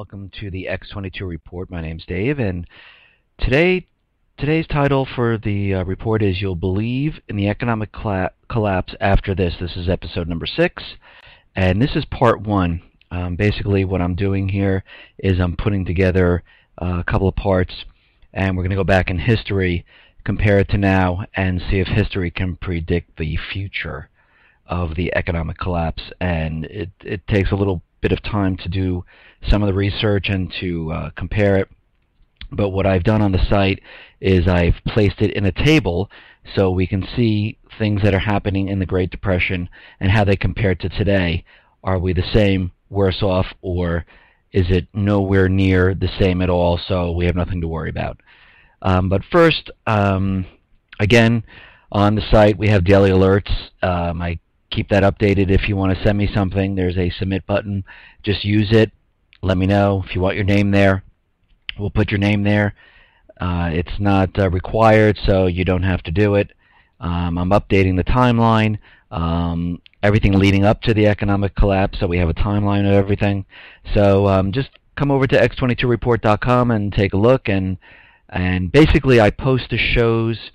welcome to the X22 report. My name's Dave, and today's title for the report is "You'll Believe in the Economic Collapse After This." This is episode number 6, and this is part 1. Basically, what I'm doing here is I'm putting together a couple of parts, and we're going to go back in history, compare it to now, and see if history can predict the future of the economic collapse. And it takes a little bit of time to do some of the research and to compare it. But what I've done on the site is I've placed it in a table so we can see things that are happening in the Great Depression and how they compare to today. Are we the same, worse off, or is it nowhere near the same at all, so we have nothing to worry about? But first, again, on the site we have daily alerts. I keep that updated. If you want to send me something, there's a submit button. Just use it. Let me know if you want your name there. We'll put your name there. It's not required, so you don't have to do it. I'm updating the timeline, everything leading up to the economic collapse, so we have a timeline of everything. So just come over to x22report.com and take a look, and basically I post the shows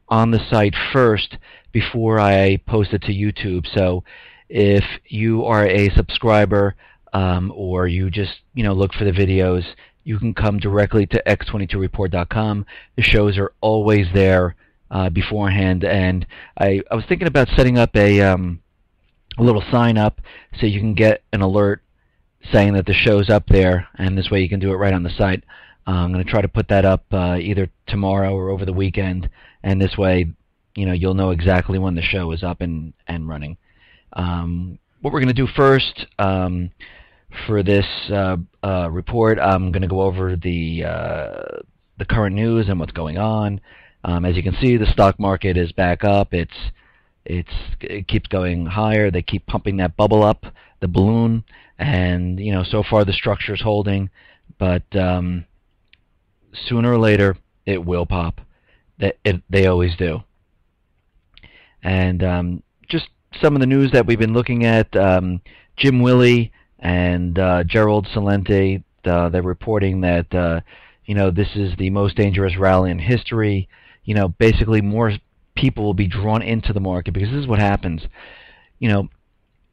on the site first before I post it to YouTube. So if you are a subscriber or you just look for the videos, you can come directly to x22report.com. The shows are always there beforehand, and I was thinking about setting up a little sign up so you can get an alert saying that the show's up there, and this way you can do it right on the site. I'm going to try to put that up either tomorrow or over the weekend, and this way you'll know exactly when the show is up and running. What we're going to do first for this report, I'm going to go over the current news and what's going on. As you can see, the stock market is back up. It keeps going higher. They keep pumping that bubble up, the balloon, and so far the structure is holding, but sooner or later it will pop. They always do. And just some of the news that we've been looking at, Jim Willey and Gerald Celente, they're reporting that this is the most dangerous rally in history. Basically more people will be drawn into the market, because this is what happens.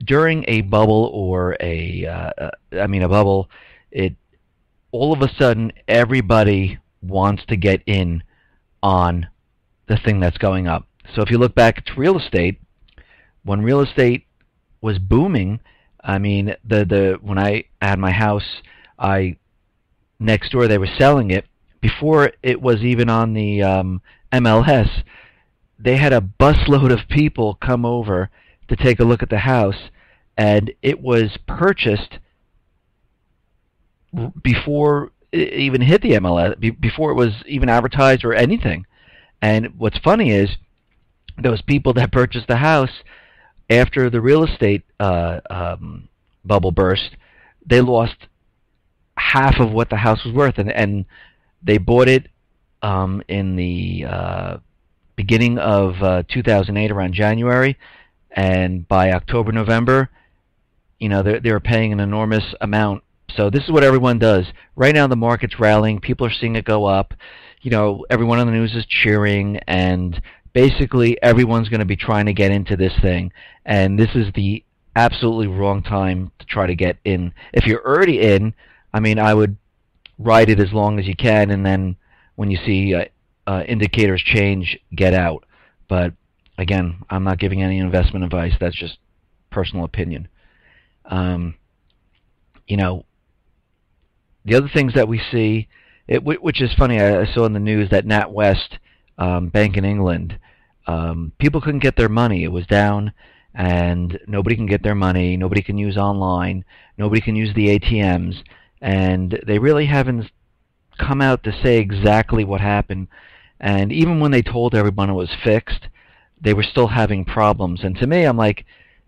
During a bubble or a bubble, all of a sudden everybody wants to get in on the thing that's going up. So if you look back at real estate, when real estate was booming, when I had my house, next door they were selling it. Before it was even on the MLS, they had a busload of people come over to take a look at the house, and it was purchased before it even hit the MLS, before it was even advertised or anything. And what's funny is those people that purchased the house after the real estate bubble burst, they lost half of what the house was worth, and they bought it in the beginning of 2008, around January, and by October, November, they were paying an enormous amount. So this is what everyone does. Right now the market's rallying. People are seeing it go up. Everyone on the news is cheering, and basically everyone's going to be trying to get into this thing. And this is the absolutely wrong time to try to get in. If you're already in, I would ride it as long as you can, and then when you see indicators change, get out. But again, I'm not giving any investment advice. That's just personal opinion. The other things that we see, which is funny, I saw in the news that NatWest Bank in England, people couldn't get their money. It was down, and nobody can get their money. Nobody can use online. Nobody can use the ATMs, and they really haven't come out to say exactly what happened. And even when they told everyone it was fixed, they were still having problems. And to me, I'm like,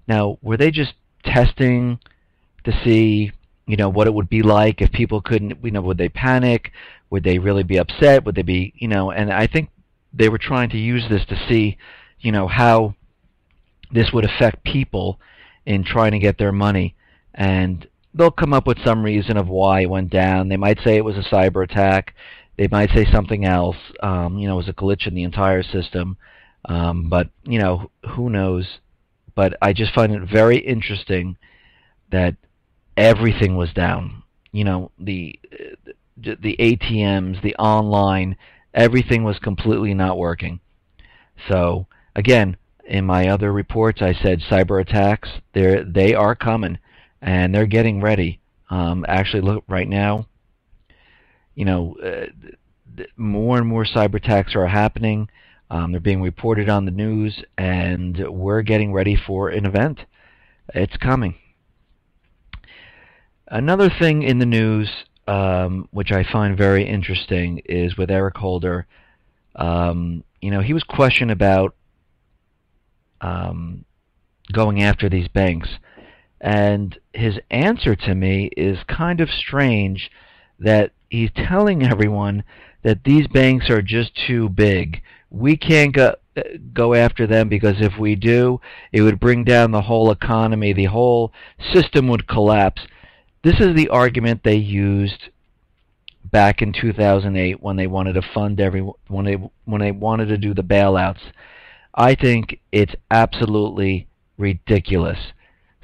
now, were they just testing to see what it would be like if people couldn't, would they panic? Would they really be upset? Would they be, and I think they were trying to use this to see, how this would affect people in trying to get their money. And they'll come up with some reason of why it went down. They might say it was a cyber attack. They might say something else. It was a glitch in the entire system. But who knows? But I just find it very interesting that everything was down. The ATMs, the online, everything was completely not working. So again, in my other reports, I said cyber attacks. They are coming, and they're getting ready. Actually, look right now. More and more cyber attacks are happening. They're being reported on the news, and we're getting ready for an event. It's coming. Another thing in the news, which I find very interesting, is with Eric Holder. He was questioned about going after these banks, and his answer to me is kind of strange, that he's telling everyone that these banks are just too big. We can't go after them, because if we do, it would bring down the whole economy. The whole system would collapse. This is the argument they used back in 2008 when they wanted to fund when they wanted to do the bailouts. I think it's absolutely ridiculous.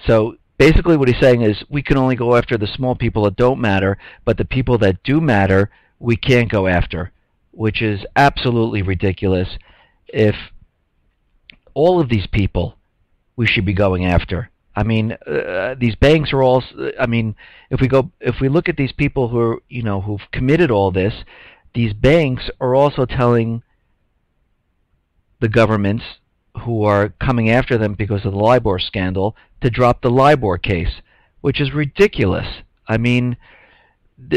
So basically what he's saying is, we can only go after the small people that don't matter, but the people that do matter, we can't go after, which is absolutely ridiculous. If all of these people we should be going after. I mean, these banks are all. I mean, if we look at these people who are, who've committed all this, these banks are also telling the governments who are coming after them because of the LIBOR scandal to drop the LIBOR case, which is ridiculous. I mean,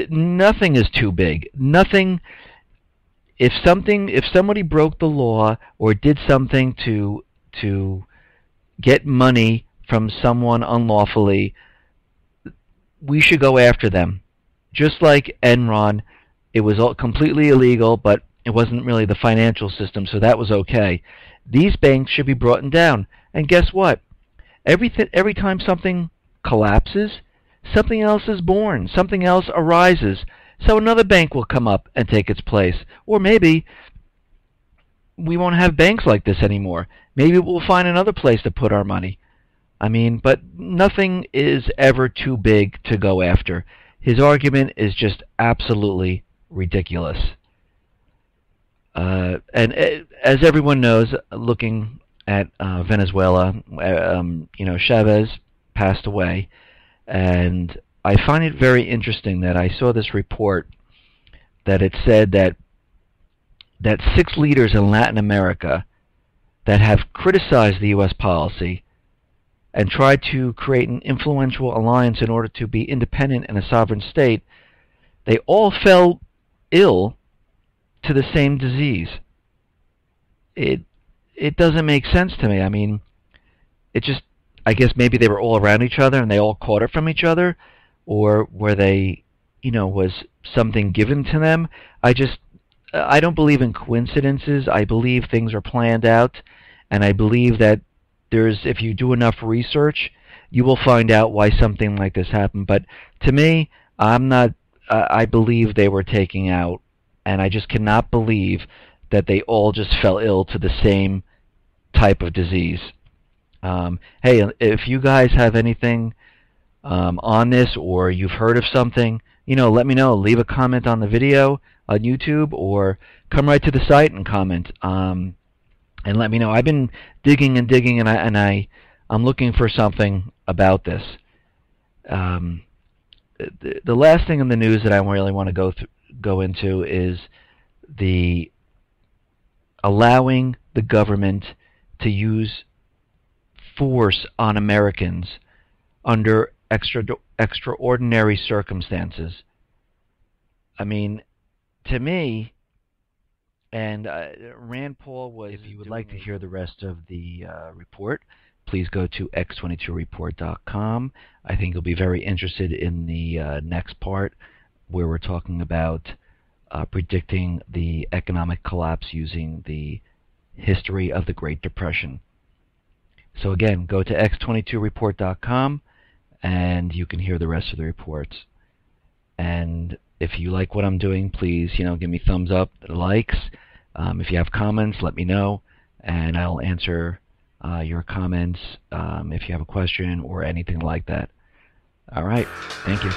nothing is too big. Nothing. If somebody broke the law or did something to get money from someone unlawfully, we should go after them. Just like Enron, it was all completely illegal, but it wasn't really the financial system, so that was okay. These banks should be brought down. And guess what? Every time something collapses, something else is born. Something else arises. So another bank will come up and take its place. Or maybe we won't have banks like this anymore. Maybe we'll find another place to put our money. I mean, but nothing is ever too big to go after. His argument is just absolutely ridiculous. And as everyone knows, looking at Venezuela, Chavez passed away, and I find it very interesting that I saw this report that it said that 6 leaders in Latin America that have criticized the U.S. policy and tried to create an influential alliance in order to be independent in a sovereign state, they all fell ill to the same disease. It doesn't make sense to me. I mean, I guess maybe they were all around each other and they all caught it from each other, or were they, was something given to them? I don't believe in coincidences. I believe things are planned out, and I believe that if you do enough research, you will find out why something like this happened. But to me, I believe they were taken out, and I just cannot believe that they all just fell ill to the same type of disease. Hey, if you guys have anything on this, or you've heard of something, let me know. Leave a comment on the video on YouTube, or come right to the site and comment. And let me know. I've been digging and digging, and I'm looking for something about this. The last thing in the news that I really want to go into is the allowing the government to use force on Americans under extraordinary circumstances. I mean, to me, and Rand Paul was... If you would like to hear the rest of the report, please go to x22report.com. I think you'll be very interested in the next part, where we're talking about predicting the economic collapse using the history of the Great Depression. So again, go to x22report.com, and you can hear the rest of the reports. And if you like what I'm doing, please, give me thumbs up, likes. If you have comments, let me know, and I'll answer your comments if you have a question or anything like that. All right. Thank you.